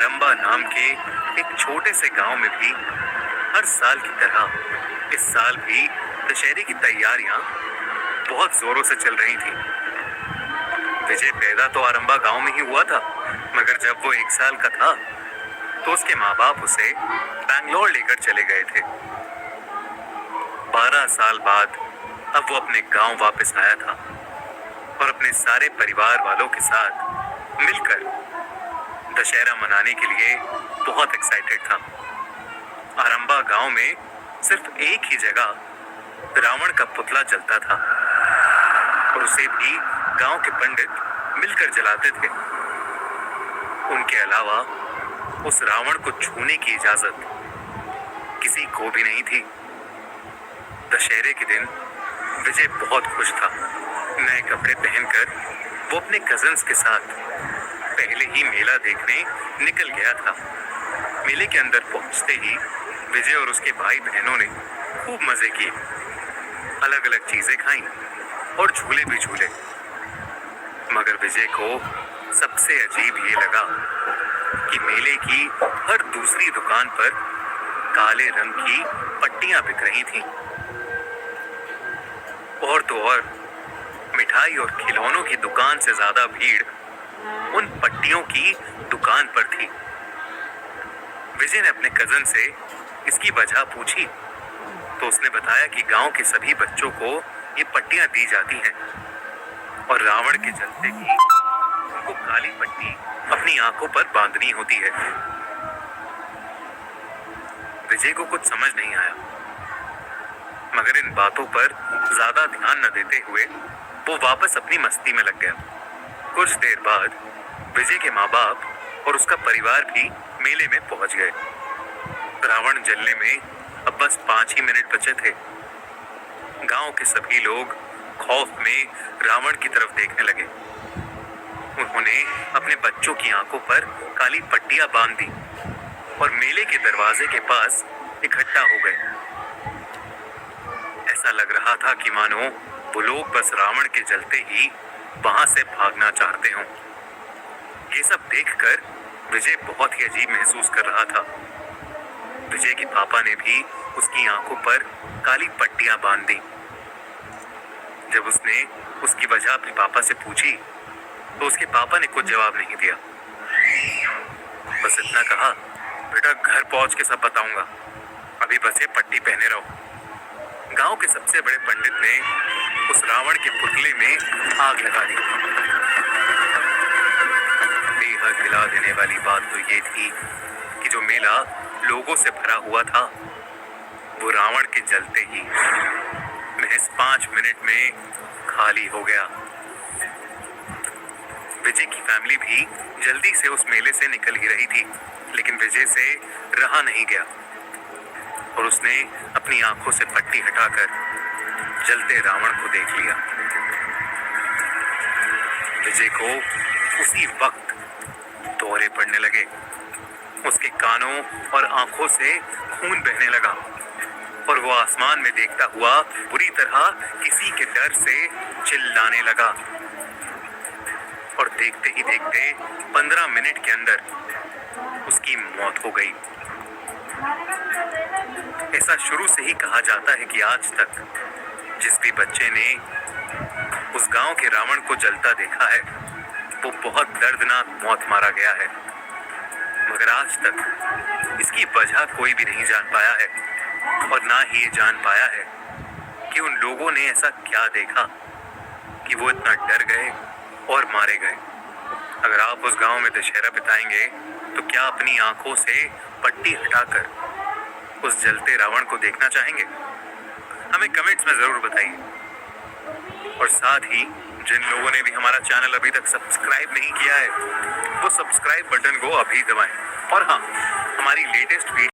आरंबा नाम के एक छोटे से गांव में भी हर साल की तरह इस साल भी दशहरे की तैयारियां बहुत जोरों से चल रही थी। विजय पैदा तो आरंबा गांव में ही हुआ था, मगर जब वो 1 साल का था तो उसके माँ बाप उसे बैंगलोर लेकर चले गए थे। 12 साल बाद अब वो अपने गांव वापस आया था और अपने सारे परिवार वालों के साथ मिलकर दशहरा मनाने के लिए बहुत एक्साइटेड था। आरंबा गांव में सिर्फ एक ही जगह रावण का पुतला जलता था और उसे भी गांव के पंडित मिलकर जलाते थे। उनके अलावा उस रावण को छूने की इजाजत किसी को भी नहीं थी। दशहरे के दिन विजय बहुत खुश था। नए कपड़े पहनकर वो अपने कजिन्स के साथ पहले ही मेला देखने निकल गया था। मेले के अंदर पहुंचते ही विजय और उसके भाई बहनों ने खूब मजे किए, अलग अलग चीजें खाई और झूले भी झूले। मगर विजय को सबसे अजीब ये लगा कि मेले की हर दूसरी दुकान पर काले रंग की पट्टियां बिक रही थीं। और तो और मिठाई और खिलौनों की दुकान से ज्यादा भीड़ उन पट्टियों की दुकान पर थी। विजय ने अपने कजन से इसकी वजह पूछी तो उसने बताया कि गांव के सभी बच्चों को ये पट्टियां दी जाती हैं और रावण के जलते ही उनको काली पट्टी अपनी आंखों पर बांधनी होती है। विजय को कुछ समझ नहीं आया, मगर इन बातों पर ज्यादा ध्यान न देते हुए वो वापस अपनी मस्ती में लग गया। कुछ देर बाद विजय के माँ बाप और उसका परिवार भी मेले में पहुंच गए। रावण जलने में अब बस 5 ही मिनट बचे थे। गांव के सभी लोग खौफ में रावण की तरफ देखने लगे। उन्होंने अपने बच्चों की आंखों पर काली पट्टियां बांध दी और मेले के दरवाजे के पास इकट्ठा हो गए। ऐसा लग रहा था कि मानो वो लोग बस रावण के जलते ही वहां से भागना चाहते हों। ये सब देखकर विजय बहुत ही अजीब महसूस कर रहा था। विजय के पापा ने भी उसकी आंखों पर काली पट्टियां बांध दी। जब उसने उसकी वजह अपने पापा से पूछी तो उसके पापा ने कुछ जवाब नहीं दिया। बस इतना कहा, बेटा घर पहुंच के सब बताऊंगा, अभी बस ये पट्टी पहने रहो। गांव के सबसे बड़े पंडित ने उस रावण के पुतले में आग लगा दी। बेहद हिला देने वाली बात तो ये थी कि जो मेला लोगों से भरा हुआ था वो रावण के जलते ही महज 5 मिनट में खाली हो गया। विजय की फैमिली भी जल्दी से उस मेले से निकल ही रही थी, लेकिन विजय से रहा नहीं गया और उसने अपनी आंखों से पट्टी हटाकर जलते रावण को देख लिया। विजय को उसी वक्त दौरे पड़ने लगे। उसके कानों और आंखों से खून बहने लगा और वो आसमान में देखता हुआ बुरी तरह किसी के डर से चिल्लाने लगा। और देखते ही देखते 15 मिनट के अंदर उसकी मौत हो गई। ऐसा शुरू से ही कहा जाता है कि आज तक जिस भी बच्चे ने उस गांव के रावण को जलता देखा है वो बहुत दर्दनाक मौत मारा गया है। मगर आज तक इसकी वजह कोई भी नहीं जान पाया है और ना ही ये जान पाया है कि उन लोगों ने ऐसा क्या देखा कि वो इतना डर गए और मारे गए। अगर आप उस गांव में दशहरा बिताएंगे तो क्या अपनी आंखों से पट्टी हटाकर उस जलते रावण को देखना चाहेंगे? हमें कमेंट्स में जरूर बताइए। और साथ ही जिन लोगों ने भी हमारा चैनल अभी तक सब्सक्राइब नहीं किया है वो सब्सक्राइब बटन को अभी दबाएं। और हाँ, हमारी लेटेस्ट वीडियो